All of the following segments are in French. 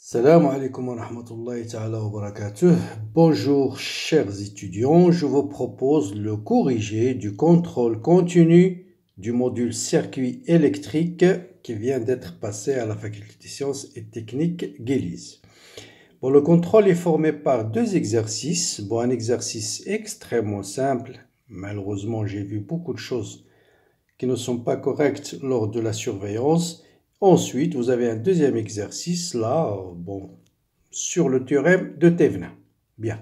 Salam alaikum wa rahmatullahi ta'ala wa barakatuh. Bonjour chers étudiants, je vous propose le corrigé du contrôle continu du module circuit électrique qui vient d'être passé à la faculté des sciences et techniques Guélise. Bon, le contrôle est formé par deux exercices. Bon, un exercice extrêmement simple. Malheureusement, j'ai vu beaucoup de choses qui ne sont pas correctes lors de la surveillance. Ensuite, vous avez un deuxième exercice, là, sur le théorème de Thévenin. Bien.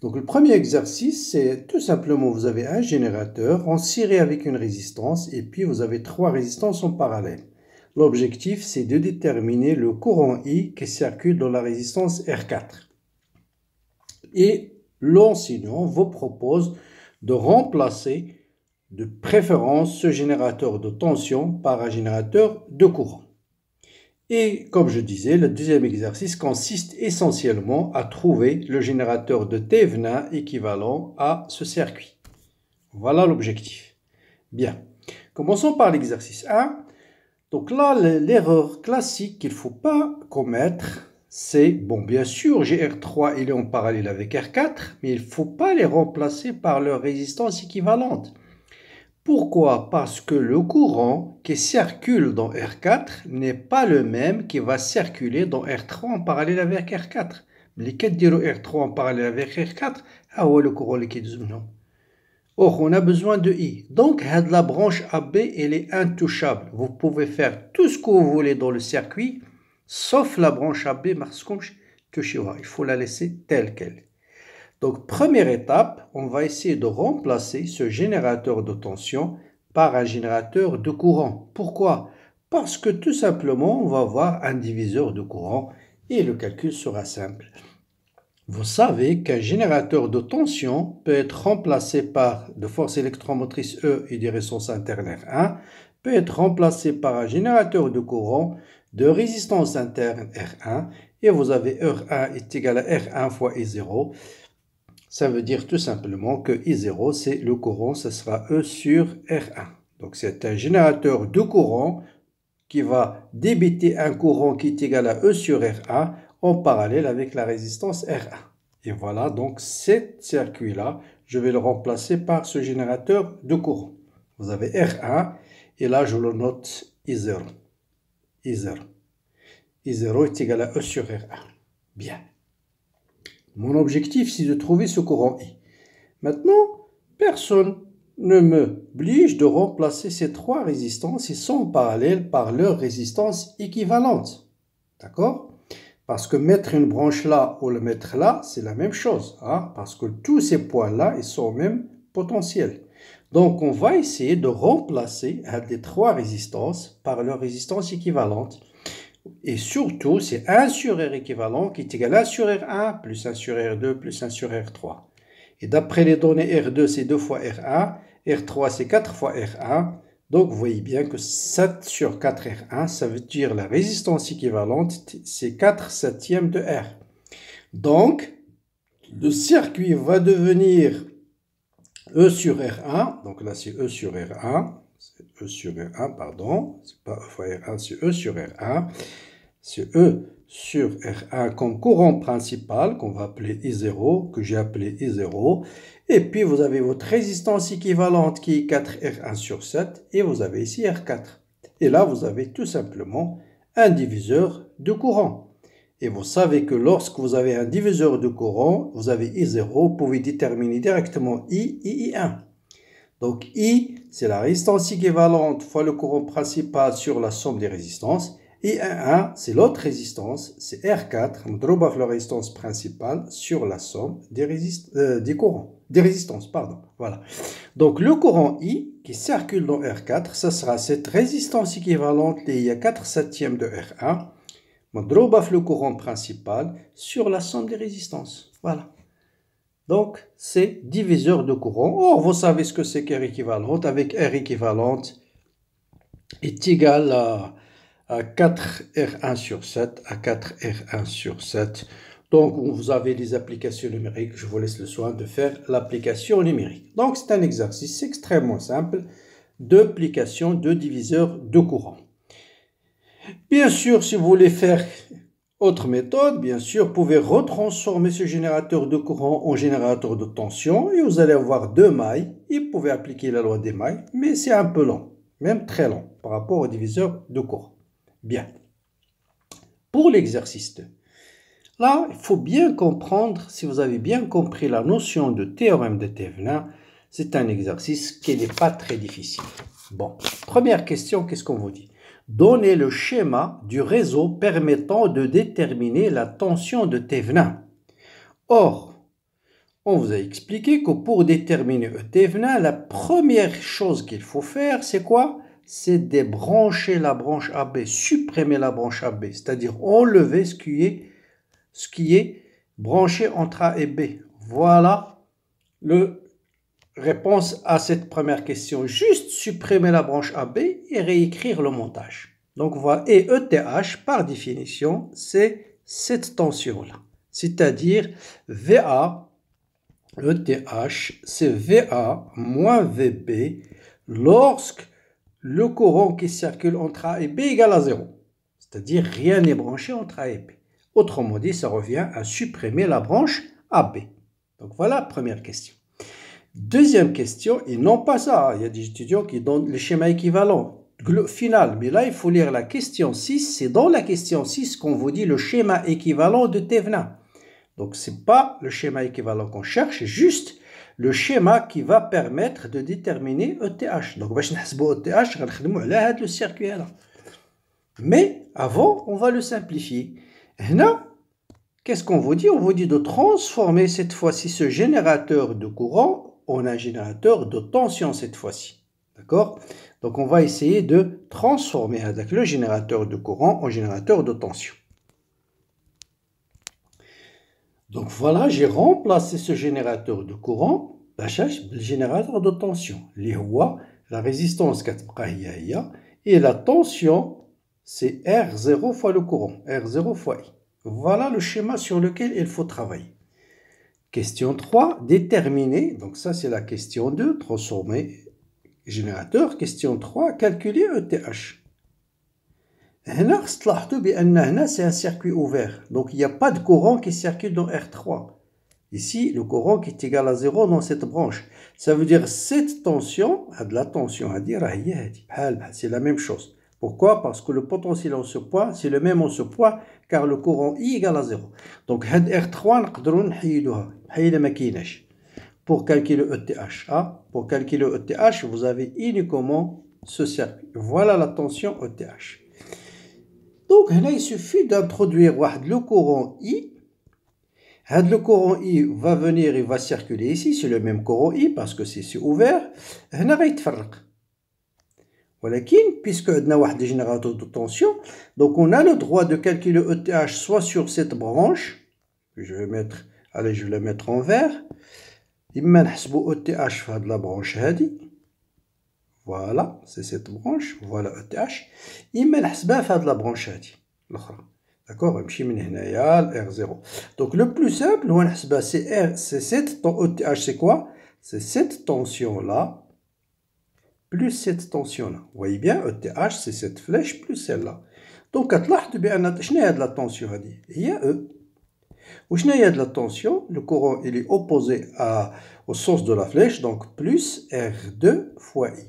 Donc, le premier exercice, c'est tout simplement, vous avez un générateur en série avec une résistance, et puis vous avez trois résistances en parallèle. L'objectif, c'est de déterminer le courant I qui circule dans la résistance R4. Et l'enseignant vous propose de remplacer de préférence ce générateur de tension par un générateur de courant. Et comme je disais, le deuxième exercice consiste essentiellement à trouver le générateur de Thévenin équivalent à ce circuit. Voilà l'objectif. Bien, commençons par l'exercice 1. Donc là, l'erreur classique qu'il ne faut pas commettre, c'est, bon, bien sûr, GR3 il est en parallèle avec R4, mais il ne faut pas les remplacer par leur résistance équivalente. Pourquoi? Parce que le courant qui circule dans R4 n'est pas le même qui va circuler dans R3 en parallèle avec R4. Mais qui dit R3 en parallèle avec R4, le courant qui dit non. Or, on a besoin de I. Donc, la branche AB, elle est intouchable. Vous pouvez faire tout ce que vous voulez dans le circuit, sauf la branche AB, il faut la laisser telle qu'elle. Donc, première étape, on va essayer de remplacer ce générateur de tension par un générateur de courant. Pourquoi? Parce que tout simplement, on va avoir un diviseur de courant et le calcul sera simple. Vous savez qu'un générateur de tension peut être remplacé par de force électromotrice E et des ressources internes R1, peut être remplacé par un générateur de courant de résistance interne R1, et vous avez R1 est égal à R1 fois I0. Ça veut dire tout simplement que I0, c'est le courant, ce sera E sur R1. Donc c'est un générateur de courant qui va débiter un courant qui est égal à E sur R1 en parallèle avec la résistance R1. Et voilà, donc ce circuit-là, je vais le remplacer par ce générateur de courant. Vous avez R1 et là je le note I0. I0 est égal à E sur R1. Bien. Mon objectif, c'est de trouver ce courant I. Maintenant, personne ne m'oblige de remplacer ces trois résistances. Ils sont en parallèle par leur résistance équivalente. D'accord? Parce que mettre une branche là ou le mettre là, c'est la même chose. Hein? Parce que tous ces points-là, ils sont au même potentiel. Donc, on va essayer de remplacer les trois résistances par leur résistance équivalente. Et surtout, c'est 1 sur R équivalent qui est égal à 1 sur R1 plus 1 sur R2 plus 1 sur R3. Et d'après les données, R2 c'est 2 fois R1, R3 c'est 4 fois R1. Donc vous voyez bien que 7 sur 4 R1, ça veut dire la résistance équivalente, c'est 4 septièmes de R. Donc, le circuit va devenir E sur R1, donc là c'est E sur R1. E sur R1, pardon, c'est pas E fois R1, c'est E sur R1. C'est E sur R1 comme courant principal, qu'on va appeler I0, que j'ai appelé I0. Et puis, vous avez votre résistance équivalente qui est 4R1 sur 7. Et vous avez ici R4. Et là, vous avez tout simplement un diviseur de courant. Et vous savez que lorsque vous avez un diviseur de courant, vous avez I0, vous pouvez déterminer directement I et I1. Donc, I, c'est la résistance équivalente fois le courant principal sur la somme des résistances. Et 1, c'est l'autre résistance, c'est R4, on la résistance principale sur la somme des résistances. Voilà. Donc, le courant I qui circule dans R4, ce sera cette résistance équivalente liée à 4 septièmes de R1, on le courant principal sur la somme des résistances. Voilà. Donc, c'est diviseur de courant. Or, vous savez ce que c'est qu'R équivalente. Avec R équivalente est égal à 4R1 sur 7, à 4R1 sur 7. Donc, vous avez les applications numériques. Je vous laisse le soin de faire l'application numérique. Donc, c'est un exercice extrêmement simple d'application de diviseur de courant. Bien sûr, si vous voulez faire Autre méthode, bien sûr, vous pouvez retransformer ce générateur de courant en générateur de tension et vous allez avoir deux mailles. Et vous pouvez appliquer la loi des mailles, mais c'est un peu long, même très long par rapport au diviseur de courant. Bien. Pour l'exercice 2, là, il faut bien comprendre, si vous avez bien compris la notion de théorème de Thévenin, c'est un exercice qui n'est pas très difficile. Bon, première question, qu'est-ce qu'on vous dit? Donnez le schéma du réseau permettant de déterminer la tension de Thévenin. Or, on vous a expliqué que pour déterminer Thévenin, la première chose qu'il faut faire, c'est quoi? C'est débrancher la branche AB, supprimer la branche AB, c'est-à-dire enlever ce qui est branché entre A et B. Voilà la réponse à cette première question. Juste supprimer la branche AB et réécrire le montage. Donc voilà, et ETH, par définition, c'est cette tension-là. C'est-à-dire VA, ETH, c'est VA moins VB lorsque le courant qui circule entre A et B égale à 0. C'est-à-dire rien n'est branché entre A et B. Autrement dit, ça revient à supprimer la branche AB. Donc voilà la première question. Deuxième question, et non pas ça, il y a des étudiants qui donnent les schémas équivalents final, mais là il faut lire la question 6, c'est dans la question 6 qu'on vous dit le schéma équivalent de Thévenin. Donc ce n'est pas le schéma équivalent qu'on cherche, juste le schéma qui va permettre de déterminer ETH. Donc باش نحسبوا ETH غنخدموا على هذا le circuit là. Mais avant, on va le simplifier. Là, qu'est-ce qu'on vous dit? On vous dit de transformer cette fois-ci ce générateur de courant en un générateur de tension cette fois-ci. D'accord? Donc on va essayer de transformer avec le générateur de courant en générateur de tension. Donc voilà, j'ai remplacé ce générateur de courant par le générateur de tension. La résistance et la tension, c'est R0 fois le courant, R0 fois I. Voilà le schéma sur lequel il faut travailler. Question 3, déterminer, donc ça c'est la question 2, transformer générateur. Question 3, calculer ETH. هنا تلاحظوا بأن هنا c'est un circuit ouvert, donc il n'y a pas de courant qui circule dans R3. Ici, le courant qui est égal à 0 dans cette branche. Ça veut dire cette tension, la tension à dire, c'est la même chose. Pourquoi? Parce que le potentiel en ce point, c'est le même en ce point, car le courant I égale à 0. Donc, R3, نقدروا نحيدوها. حيدها ما كايناش. Pour calculer ETH, pour calculer ETH, vous avez uniquement ce circuit. Voilà la tension ETH. Donc, là, il suffit d'introduire le courant I. Le courant I va venir, il va circuler ici, c'est le même courant I parce que c'est ouvert. هنا غيتفرق. ولكن puisque on a des générateurs de tension, donc on a le droit de calculer ETH soit sur cette branche, je vais la mettre en vert. إما نحسبوا ETH في هذه la branche هذه. Voilà, c'est cette branche, voilà ETH. إما نحسبها في هذه la branche هذه الأخرى. D'accord, نمشي من هنايا ل R0. Donc le plus simple, هو نحسبها c'est cette ETH, c'est quoi? C'est cette tension là plus cette tension là. Vous voyez bien, ETH c'est cette flèche plus celle-là. Donc كتلاحظوا بأن شنو هي la tension هذه؟ هي E. وشنو هي la tension? Le courant il est opposé au sens de la flèche, donc plus R2 fois I.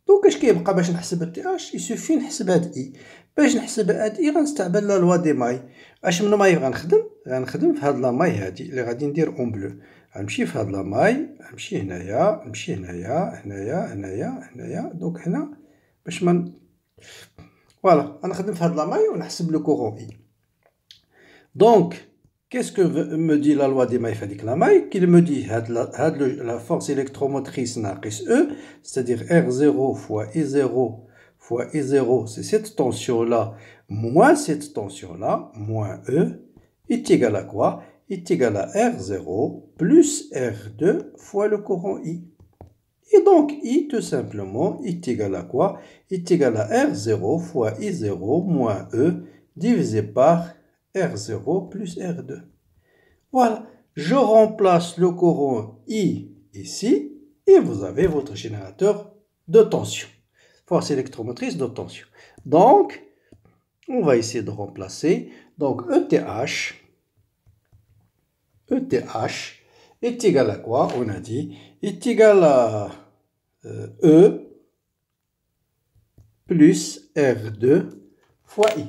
Donc اش كيبقى باش نحسب ETH؟ il suffit نحسب هاد I. باش نحسب هاد I غنستعمل لا لوا دي ماي. اش من ماي غنخدم في هاد لا ماي هادي اللي غادي ندير اون بلو. غنمشي في هاد لا ماي، غنمشي هنايا، نمشي هنايا، دونك هنا باش ما فوالا غنخدم في هاد لا ماي ونحسب لو كورون I. Donc qu'est-ce que me dit la loi des mailles fadique la maille? Qu'il me dit la force électromotrice naqis E, c'est-à-dire R0 fois I0 fois I0, c'est cette tension-là, moins cette tension-là, moins E, est égal à quoi? Est égal à R0 plus R2 fois le courant I. Et donc I, tout simplement, est égal à quoi? Est égal à R0 fois I0 moins E divisé par R0 plus R2. Voilà, je remplace le courant I ici et vous avez votre générateur de tension. Force électromotrice de tension. Donc, on va essayer de remplacer. Donc ETH est égal à quoi? On a dit est égal à E plus R2 fois I.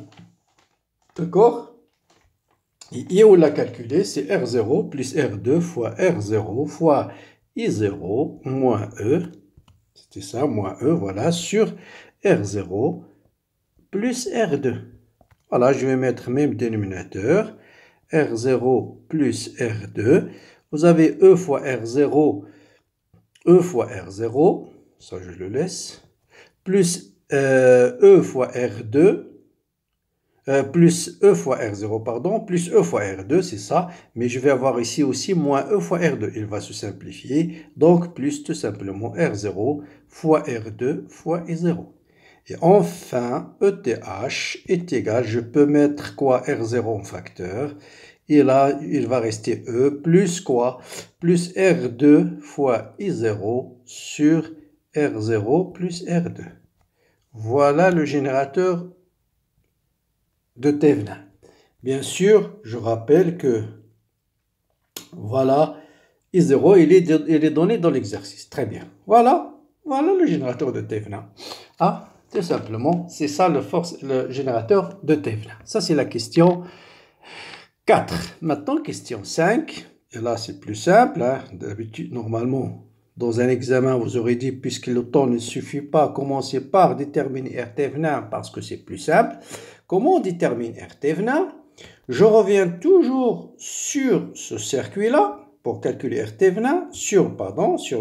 D'accord? Et I, on l'a calculé, c'est R0 plus R2 fois R0 fois I0 moins E. C'était ça, moins E, voilà, sur R0 plus R2. Voilà, je vais mettre même dénominateur. R0 plus R2. Vous avez E fois R0, E fois R0, ça je le laisse, plus E fois R2, plus E fois R0, pardon, plus E fois R2, c'est ça, mais je vais avoir ici aussi moins E fois R2, il va se simplifier, donc plus tout simplement R0 fois R2 fois I0. Et enfin, ETH est égal, je peux mettre quoi? R0 en facteur. Et là, il va rester E plus quoi? Plus R2 fois I0 sur R0 plus R2. Voilà le générateur de Thevenin. Bien sûr, je rappelle que voilà, I0, il est donné dans l'exercice. Très bien. Voilà le générateur de Thevenin. Ah, tout simplement, c'est ça le générateur de Thevenin. Ça, c'est la question 4. Maintenant, question 5. Et là, c'est plus simple. Hein. D'habitude, normalement, dans un examen, vous aurez dit, puisque le temps ne suffit pas, commencez par déterminer R Thevenin parce que c'est plus simple. Comment on détermine R Thevenin? Je reviens toujours sur ce circuit-là pour calculer R Thevenin sur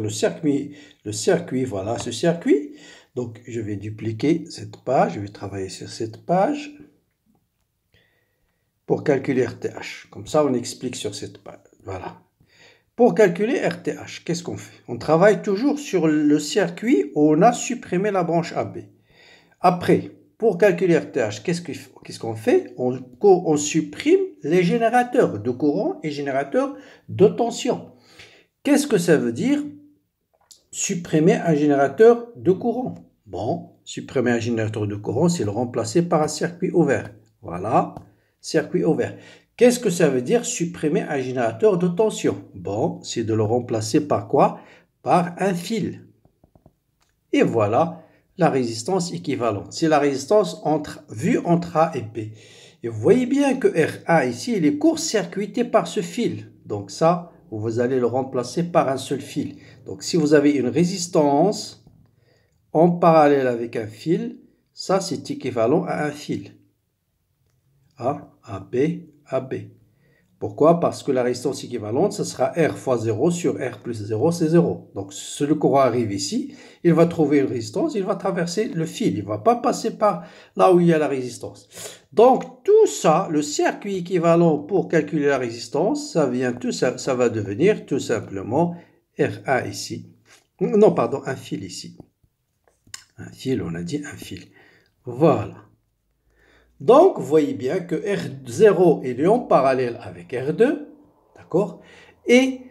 le circuit, voilà ce circuit. Donc, je vais dupliquer cette page, je vais travailler sur cette page pour calculer RTH. Comme ça, on explique sur cette page. Voilà. Pour calculer RTH, qu'est-ce qu'on fait? On travaille toujours sur le circuit où on a supprimé la branche AB. Après, pour calculer RTH, qu'est-ce qu'on fait? On supprime les générateurs de courant et générateurs de tension. Qu'est-ce que ça veut dire? Supprimer un générateur de courant. Bon, supprimer un générateur de courant, c'est le remplacer par un circuit ouvert. Voilà, circuit ouvert. Qu'est-ce que ça veut dire supprimer un générateur de tension? Bon, c'est de le remplacer par quoi? Par un fil. Et voilà la résistance équivalente. C'est la résistance vue entre A et B. Et vous voyez bien que R1 ici, il est court-circuité par ce fil. Donc ça, vous allez le remplacer par un seul fil. Donc si vous avez une résistance en parallèle avec un fil, ça c'est équivalent à un fil. A, AB, AB. Pourquoi? Parce que la résistance équivalente, ce sera R fois 0 sur R plus 0, c'est 0. Donc, si le courant arrive ici, il va trouver une résistance, il va traverser le fil. Il ne va pas passer par là où il y a la résistance. Donc, tout ça, le circuit équivalent pour calculer la résistance, ça va devenir tout simplement R1 ici. Non, pardon, un fil ici. Un fil, on a dit un fil. Voilà. Donc, vous voyez bien que R0 est en parallèle avec R2, d'accord, et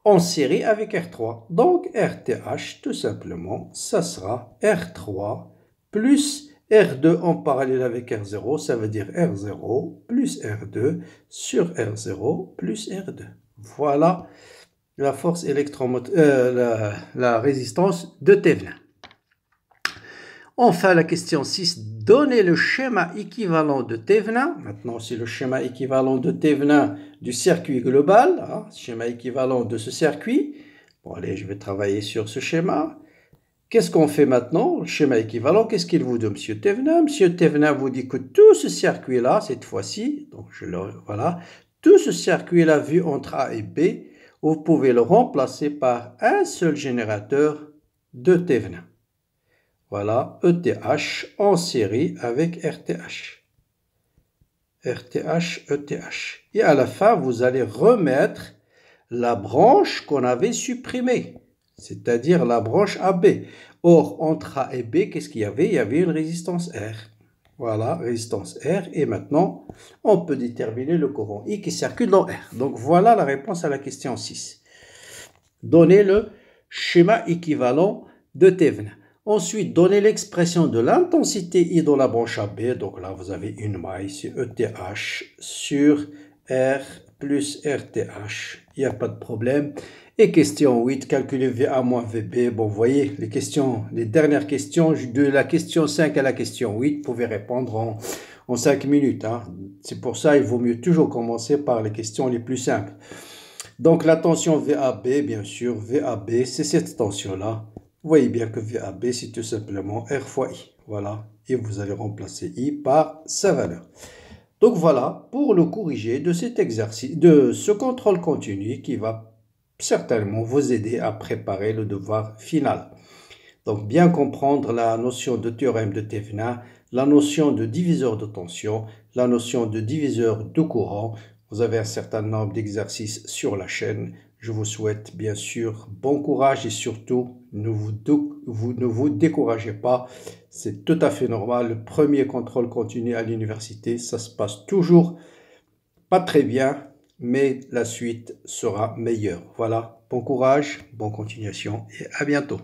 en série avec R3. Donc, RTH, tout simplement, ça sera R3 plus R2 en parallèle avec R0, ça veut dire R0 plus R2 sur R0 plus R2. Voilà la force électromotrice, la résistance de Thevenin. Enfin, la question 6, donnez le schéma équivalent de Thevenin. Maintenant, c'est le schéma équivalent de Thevenin du circuit global. Hein, schéma équivalent de ce circuit. Bon, allez, je vais travailler sur ce schéma. Qu'est-ce qu'on fait maintenant? Le schéma équivalent, qu'est-ce qu'il vous dit, M. Thevenin? M. Thevenin vous dit que tout ce circuit-là, cette fois-ci, donc voilà, tout ce circuit-là vu entre A et B, vous pouvez le remplacer par un seul générateur de Thevenin. Voilà, ETH en série avec RTH. RTH, ETH. Et à la fin, vous allez remettre la branche qu'on avait supprimée, c'est-à-dire la branche AB. Or, entre A et B, qu'est-ce qu'il y avait? Il y avait une résistance R. Voilà, résistance R. Et maintenant, on peut déterminer le courant I qui circule dans R. Donc, voilà la réponse à la question 6. Donnez le schéma équivalent de Thevenin. Ensuite, donnez l'expression de l'intensité I dans la branche AB. Donc là, vous avez une maille, c'est ETH sur R plus RTH. Il n'y a pas de problème. Et question 8, calculer VA moins VB. Bon, vous voyez, les dernières questions, de la question 5 à la question 8, vous pouvez répondre en 5 minutes. Hein. C'est pour ça qu'il vaut mieux toujours commencer par les questions les plus simples. Donc la tension VAB, bien sûr, VAB, c'est cette tension-là. Vous voyez bien que VAB, c'est tout simplement R fois I. Voilà. Et vous allez remplacer I par sa valeur. Donc voilà, pour le corriger de cet exercice, de ce contrôle continu qui va certainement vous aider à préparer le devoir final. Donc bien comprendre la notion de théorème de Thévenin, la notion de diviseur de tension, la notion de diviseur de courant. Vous avez un certain nombre d'exercices sur la chaîne. Je vous souhaite bien sûr bon courage et surtout ne vous découragez pas. C'est tout à fait normal. Le premier contrôle continu à l'université, ça se passe toujours pas très bien, mais la suite sera meilleure. Voilà, bon courage, bonne continuation et à bientôt.